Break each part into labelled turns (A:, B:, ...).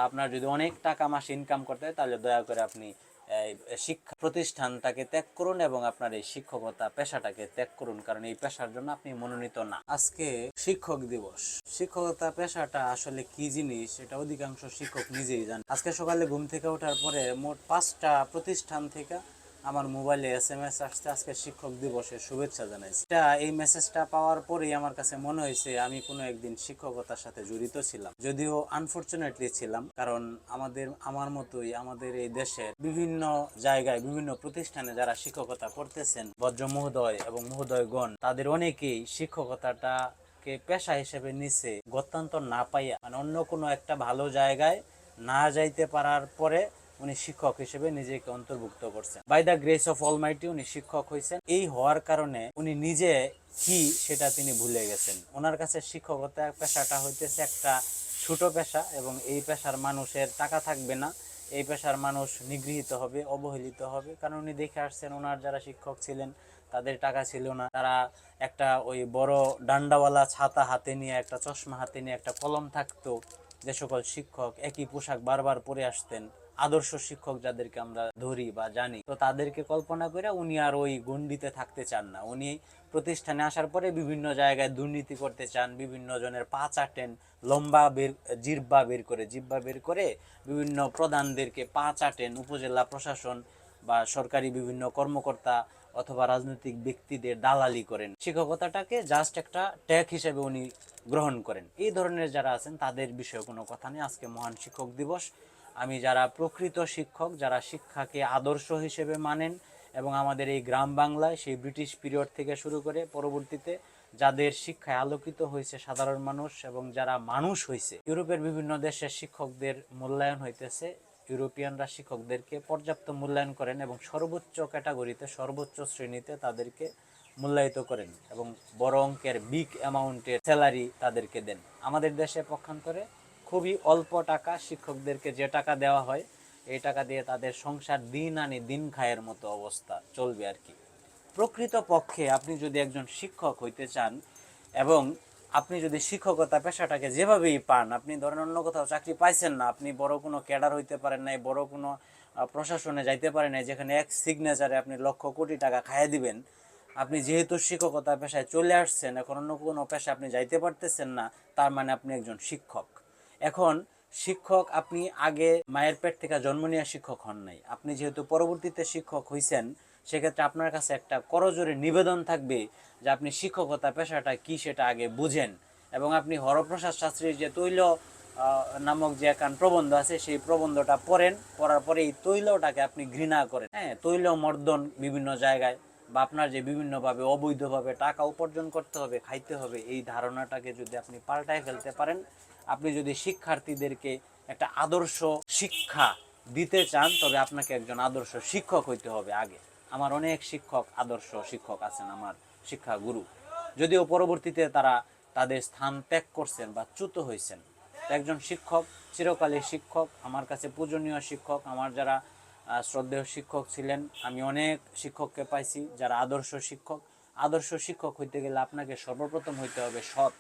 A: আপনার যদি অনেক টাকা মাসে ইনকাম করতে হয় তাহলে দয়া করে আপনি শিক্ষা প্রতিষ্ঠানটাকে ত্যাগ করুন এবং আপনার এই শিক্ষকতা পেশাটাকে ত্যাগ করুন, কারণ এই পেশার জন্য আপনি মনোনীত না। আজকে শিক্ষক দিবস। শিক্ষকতা পেশাটা আসলে কি জিনিস এটা অধিকাংশ শিক্ষক নিজেই জানে। আজকে সকালে ঘুম থেকে ওঠার পরে মোট 5টা প্রতিষ্ঠান থেকে আমার মোবাইলে SMS আসছে আজকে শিক্ষক দিবসের শুভেচ্ছা জানাইছে। এই মেসেজটা পাওয়ার পরেই আমার কাছে মনে হয়েছে আমি কোনো একদিন শিক্ষকতার সাথে জড়িত ছিলাম, যদিও আনফরচুনেটলি ছিলাম, কারণ আমার মতোই আমাদের এই দেশের বিভিন্ন জায়গায় বিভিন্ন প্রতিষ্ঠানে যারা শিক্ষকতা করতেছেন ভদ্র মহোদয় এবং মহোদয়গণ, তাদের অনেকেই শিক্ষকতাটা পেশা হিসেবে নিছে গত্যন্তর না পাইয়া, মানে অন্য কোনো একটা ভালো জায়গায় না যাইতে পারার পরে উনি শিক্ষক হিসেবে নিজেকে অন্তর্ভুক্ত করছেন। By the grace of almighty উনি শিক্ষক হয়েছেন। এই হওয়ার কারণে উনি নিজে কি সেটা তিনি ভুলে গেছেন। ওনার কাছে শিক্ষকতা পেশাটা হইতেছে একটা ছোট পেশা এবং এই পেশার মানুষের টাকা থাকবে না, এই পেশার মানুষ নিগৃহীত হবে, অবহেলিত হবে, কারণ উনি দেখে আসছেন ওনার যারা শিক্ষক ছিলেন তাদের টাকা ছিল না, তারা একটা ওই বড় ডান্ডাওয়ালা ছাতা হাতে নিয়ে, একটা চশমা হাতে নিয়ে, একটা কলম থাকতো। যে সকল শিক্ষক একই পোশাক বারবার পরে আসতেন, আদর্শ শিক্ষক যাদেরকে আমরা ধরি বা জানি, তো তাদেরকে কল্পনা করে উনি আর ওই গণ্ডিতে থাকতে চান না। উনি প্রতিষ্ঠানে আসার পরে বিভিন্ন জায়গায় দুর্নীতি করতে চান, বিভিন্ন জনের পা চাটেন, লম্বা জিহ্বা বের করে বিভিন্ন প্রধানদেরকে পা চাটেন, উপজেলা প্রশাসন বা সরকারি বিভিন্ন কর্মকর্তা অথবা রাজনৈতিক ব্যক্তিদের দালালি করেন। শিক্ষকতাটাকে জাস্ট একটা ট্যাগ হিসেবে উনি গ্রহণ করেন। এই ধরনের যারা আছেন তাদের বিষয়ে কোনো কথা নেই। আজকে মহান শিক্ষক দিবস। আমি যারা প্রকৃত শিক্ষক, যারা শিক্ষাকে আদর্শ হিসেবে মানেন এবং আমাদের এই গ্রাম বাংলায় সেই ব্রিটিশ পিরিয়ড থেকে শুরু করে পরবর্তীতে যাদের শিক্ষায় আলোকিত হয়েছে সাধারণ মানুষ এবং যারা মানুষ হয়েছে, ইউরোপের বিভিন্ন দেশের শিক্ষকদের মূল্যায়ন হইতেছে, ইউরোপিয়ানরা শিক্ষকদেরকে পর্যাপ্ত মূল্যায়ন করেন এবং সর্বোচ্চ ক্যাটাগরিতে, সর্বোচ্চ শ্রেণীতে তাদেরকে মূল্যায়িত করেন এবং বড় অঙ্কের বিগ অ্যামাউন্টের স্যালারি তাদেরকে দেন। আমাদের দেশে পক্ষান্তরে খুবই অল্প টাকা শিক্ষকদেরকে যে টাকা দেওয়া হয়, এই টাকা দিয়ে তাদের সংসার দিন আনি দিন খায়ের মতো অবস্থা চলবে আর কি। প্রকৃত পক্ষে আপনি যদি একজন শিক্ষক হইতে চান এবং আপনি যদি শিক্ষকতা পেশাটাকে যেভাবেই পান, আপনি ধরেন অন্য কোথাও চাকরি পাইছেন না, আপনি বড় কোনো ক্যাডার হইতে পারেন নাই, বড় কোনো প্রশাসনে যাইতে পারেন নাই যেখানে এক সিগনেচারে আপনি লক্ষ কোটি টাকা খাইয়ে দিবেন, আপনি যেহেতু শিক্ষকতা পেশায় চলে আসছেন, এখন অন্য কোনো পেশা আপনি যাইতে পারতেছেন না, তার মানে আপনি একজন শিক্ষক। এখন শিক্ষক আপনি আগে মায়ের পেট থেকে জন্ম নিয়ে শিক্ষক হন নাই, আপনি যেহেতু পরবর্তীতে শিক্ষক হইছেন, সেক্ষেত্রে আপনার কাছে একটা করজোরে নিবেদন থাকবে যে আপনি শিক্ষকতা পেশাটা কি সেটা আগে বুঝেন এবং আপনি হরপ্রসাদ শাস্ত্রীর যে তৈল নামক যে একখান প্রবন্ধ আছে সেই প্রবন্ধটা পড়েন, পড়ার পরে এই তৈলটাকে আপনি ঘৃণা করেন। হ্যাঁ, তৈল মর্দন বিভিন্ন জায়গায় বা আপনার যে বিভিন্নভাবে অবৈধভাবে টাকা উপার্জন করতে হবে, খাইতে হবে, এই ধারণাটাকে যদি আপনি পাল্টায় ফেলতে পারেন, আপনি যদি শিক্ষার্থীদেরকে একটা আদর্শ শিক্ষা দিতে চান, তবে আপনাকে একজন আদর্শ শিক্ষক হইতে হবে আগে। আমার অনেক শিক্ষক আদর্শ শিক্ষক আছেন, আমার শিক্ষা গুরু, যদিও পরবর্তীতে তারা তাদের স্থান ত্যাগ করছেন বা চ্যুত হয়েছেন। একজন শিক্ষক চিরকালের শিক্ষক, আমার কাছে পূজনীয় শিক্ষক, আমার যারা শ্রদ্ধেয় শিক্ষক ছিলেন, আমি অনেক শিক্ষককে পাইছি যারা আদর্শ শিক্ষক। আদর্শ শিক্ষক হইতে গেলে আপনাকে সর্বপ্রথম হইতে হবে সৎ,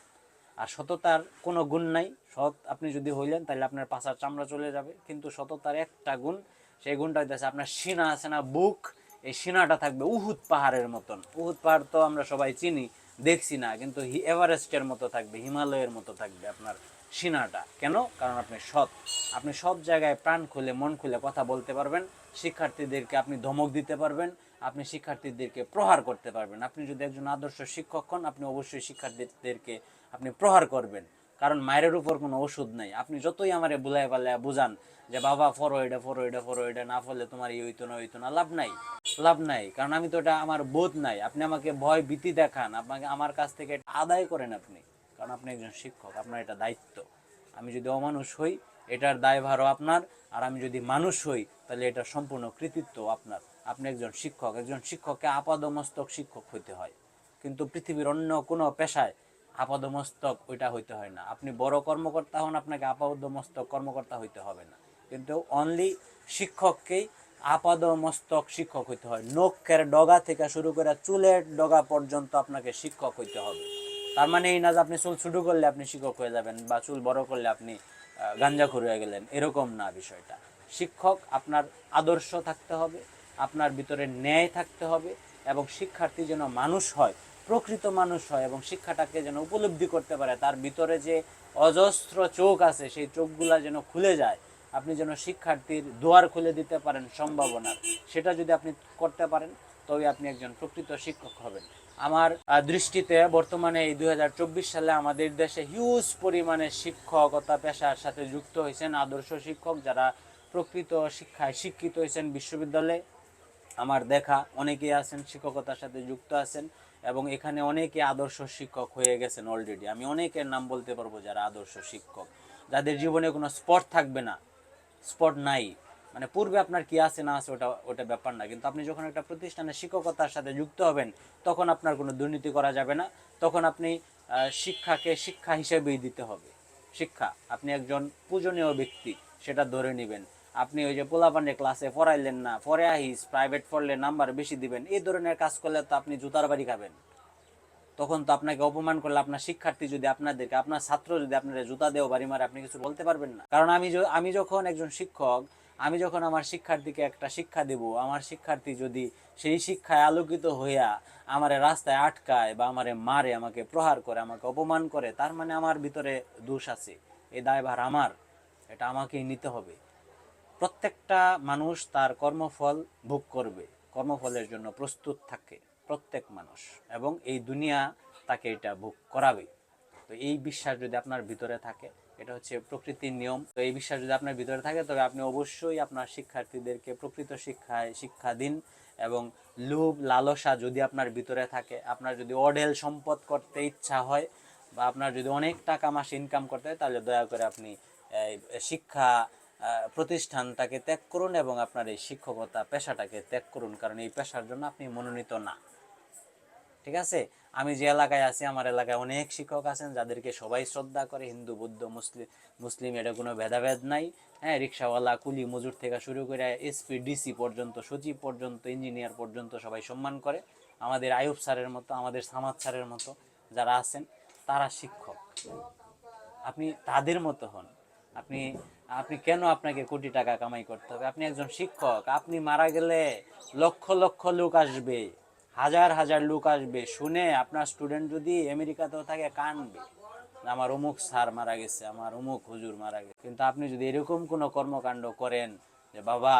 A: আর সততার কোনো গুণ নাই। সৎ আপনি যদি হইলেন তাহলে আপনার পাছার চামড়া চলে যাবে, কিন্তু সততার একটা গুণ, সেই গুণটা হইতেছে আপনার সিনা আছে না, বুক, এই সিনাটা থাকবে উহুদ পাহাড়ের মতন। উহুদ পাহাড় তো আমরা সবাই চিনি, দেখছি না, কিন্তু এভারেস্টের মতো থাকবে, হিমালয়ের মতো থাকবে আপনার সিনাটা। কেন? কারণ আপনি সৎ। আপনি সব জায়গায় প্রাণ খুলে মন খুলে কথা বলতে পারবেন, শিক্ষার্থীদেরকে আপনি ধমক দিতে পারবেন, আপনি শিক্ষার্থীদেরকে প্রহার করতে পারবেন। আপনি যদি একজন আদর্শ শিক্ষক হন, আপনি অবশ্যই শিক্ষার্থীদেরকে আপনি প্রহার করবেন, কারণ মায়ের উপর কোনো ওষুধ নাই। আপনি যতই আমারে বুলাই পালায় বুঝান যে বাবা ফরো এটা না ফলে তোমার এই হইতো না, লাভ নাই, লাভ নাই, কারণ আমি তো এটা, আমার বোধ নাই। আপনি আমাকে ভয় ভীতি দেখান, আপনাকে আমার কাছ থেকে আদায় করেন আপনি, কারণ আপনি একজন শিক্ষক, আপনার এটা দায়িত্ব। আমি যদি অমানুষ হই এটার দায়ভারও আপনার, আর আমি যদি মানুষ হই তাহলে এটা সম্পূর্ণ কৃতিত্ব আপনার। আপনি একজন শিক্ষক, একজন শিক্ষককে আপাদমস্তক শিক্ষক হইতে হয়, কিন্তু পৃথিবীর অন্য কোনো পেশায় আপাদমস্তক ওইটা হইতে হয় না। আপনি বড় কর্মকর্তা হন, আপনাকে আপাদমস্তক কর্মকর্তা হইতে হবে না, কিন্তু অনলি শিক্ষককেই আপাদমস্তক শিক্ষক হইতে হয়। নখের ডগা থেকে শুরু করে চুলের ডগা পর্যন্ত আপনাকে শিক্ষক হইতে হবে। তার মানে এই না যে আপনি চুল ছোট করলে আপনি শিক্ষক হয়ে যাবেন বা চুল বড় করলে আপনি গাঞ্জাখোর হয়ে গেলেন, এরকম না বিষয়টা। শিক্ষক আপনার আদর্শ থাকতে হবে, আপনার ভিতরে ন্যায় থাকতে হবে, এবং শিক্ষার্থী যেন মানুষ হয়, প্রকৃত মানুষ হয়, এবং শিক্ষাটাকে যেন উপলব্ধি করতে পারে। তার ভিতরে যে অজস্র চোখ আছে সেই চোখগুলা যেন খুলে যায়, আপনি যেন শিক্ষার্থীর দুয়ার খুলে দিতে পারেন সম্ভাবনার। সেটা যদি আপনি করতে পারেন তবে আপনি একজন প্রকৃত শিক্ষক হবেন। আমার দৃষ্টিতে বর্তমানে এই 2024 সালে আমাদের দেশে হিউজ পরিমাণে শিক্ষকতা পেশার সাথে যুক্ত হয়েছেন আদর্শ শিক্ষক, যারা প্রকৃত শিক্ষায় শিক্ষিত হয়েছেন বিশ্ববিদ্যালয়ে। আমার দেখা অনেকেই আছেন শিক্ষকতার সাথে যুক্ত আছেন, এবং এখানে অনেকে আদর্শ শিক্ষক হয়ে গেছেন অলরেডি। আমি অনেকের নাম বলতে পারবো যারা আদর্শ শিক্ষক, যাদের জীবনে কোনো স্পট থাকবে না, স্পট নাই। মানে পূর্বে আপনার কি আছে না আছে ওটা ওটা ব্যাপার না, কিন্তু আপনি যখন একটা প্রতিষ্ঠানে শিক্ষকতার সাথে যুক্ত হবেন তখন আপনার কোনো দুর্নীতি করা যাবে না। তখন আপনি শিক্ষাকে শিক্ষা হিসেবেই দিতে হবে। শিক্ষা, আপনি একজন পূজনীয় ব্যক্তি সেটা ধরে নেবেন। আপনি ওই যে পোলাপানে ক্লাসে পড়াইলেন না, পরে আহিস প্রাইভেট পড়লে নাম্বার বেশি দিবেন, এই ধরনের কাজ করলে তো আপনি জুতার বাড়ি খাবেন। তখন তো আপনাকে অপমান করলে আপনার শিক্ষার্থী যদি আপনাদেরকে, আপনার ছাত্র যদি আপনার জুতা দেও বাড়ি মারে, আপনি কিছু বলতে পারবেন না। কারণ আমি যখন একজন শিক্ষক, আমি যখন আমার শিক্ষার্থীকে একটা শিক্ষা দেব, আমার শিক্ষার্থী যদি সেই শিক্ষায় আলোকিত হইয়া আমারে রাস্তায় আটকায় বা আমারে মারে, আমাকে প্রহার করে, আমাকে অপমান করে, তার মানে আমার ভিতরে দোষ আছে। এই দায়ভার আমার, এটা আমাকেই নিতে হবে। প্রত্যেকটা মানুষ তার কর্মফল ভোগ করবে, কর্মফলের জন্য প্রস্তুত থাকে প্রত্যেক মানুষ, এবং এই দুনিয়া তাকে এটা ভোগ করাবে। তো এই বিশ্বাস যদি আপনার ভিতরে থাকে, এটা হচ্ছে প্রকৃতির নিয়ম, তো এই বিশ্বাস যদি আপনার ভিতরে থাকে তবে আপনি অবশ্যই আপনার শিক্ষার্থীদেরকে প্রকৃত শিক্ষা দিন। এবং লোভ লালসা যদি আপনার ভিতরে থাকে, আপনার যদি অঢেল সম্পদ করতে ইচ্ছা হয়, বা আপনার যদি অনেক টাকা মাসে ইনকাম করতে হয়, তাহলে দয়া করে আপনি শিক্ষা প্রতিষ্ঠানটাকে ত্যাগ করুন, এবং আপনার এই শিক্ষকতা পেশাটাকে ত্যাগ করুন, কারণ এই পেশার জন্য আপনি মনোনীত না। ঠিক আছে? আমি যে এলাকায় আছি, আমার এলাকায় অনেক শিক্ষক আছেন যাদেরকে সবাই শ্রদ্ধা করে, হিন্দু বৌদ্ধ মুসলিম এটা কোনো ভেদাভেদ নাই। হ্যাঁ, রিক্সাওয়ালা কুলি মজুর থেকে শুরু করে এসপি ডিসি পর্যন্ত, সচিব পর্যন্ত, ইঞ্জিনিয়ার পর্যন্ত সবাই সম্মান করে। আমাদের আয়ুব স্যারের মতো, আমাদের সামাদ স্যারের মতো যারা আছেন, তারা শিক্ষক। আপনি তাদের মতো হন। আপনি আপনি কেন আপনাকে কোটি টাকা কামাই করতে হবে? আপনি একজন শিক্ষক। আপনি মারা গেলে লক্ষ লক্ষ লোক আসবে, হাজার হাজার লোক আসবে, শুনে আপনার স্টুডেন্ট যদি আমেরিকাতেও থাকে কানবে, আমার অমুক স্যার মারা গেছে, আমার অমুক হুজুর মারা গেছে। কিন্তু আপনি যদি এরকম কোনো কর্মকাণ্ড করেন যে বাবা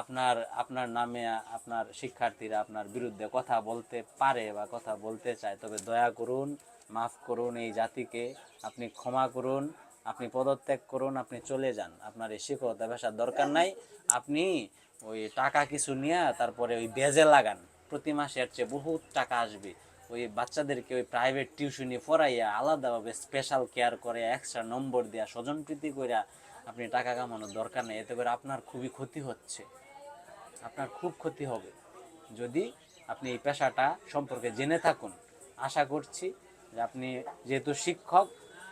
A: আপনার আপনার নামে আপনার শিক্ষার্থীরা আপনার বিরুদ্ধে কথা বলতে পারে বা কথা বলতে চায়, তবে দয়া করুন, মাফ করুন এই জাতিকে, আপনি ক্ষমা করুন, আপনি পদত্যাগ করুন, আপনি চলে যান। আপনার এই শিক্ষকতা পেশার দরকার নাই। আপনি ওই টাকা কিছু নিয়ে তারপরে ওই বেজে লাগান, প্রতি মাসে এর চেয়ে বহুত টাকা আসবে। ওই বাচ্চাদেরকে ওই প্রাইভেট টিউশনি পড়াইয়া আলাদাভাবে স্পেশাল কেয়ার করে এক্সট্রা নম্বর দেওয়া স্বজনপ্রীতি করে আপনি টাকা কামানোর দরকার নেই। এতে করে আপনার খুবই ক্ষতি হচ্ছে, আপনার খুব ক্ষতি হবে যদি আপনি এই পেশাটা সম্পর্কে জেনে থাকুন। আশা করছি যে আপনি যেহেতু শিক্ষক,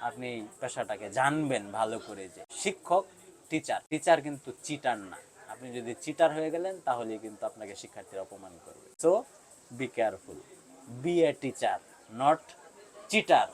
A: আপনি এই পেশাটাকে জানবেন ভালো করে, যে শিক্ষক টিচার, টিচার কিন্তু চিটার না। আপনি যদি চিটার হয়ে গেলেন তাহলে কিন্তু আপনাকে শিক্ষার্থীরা অপমান করবে। So be careful, be a teacher, not cheater.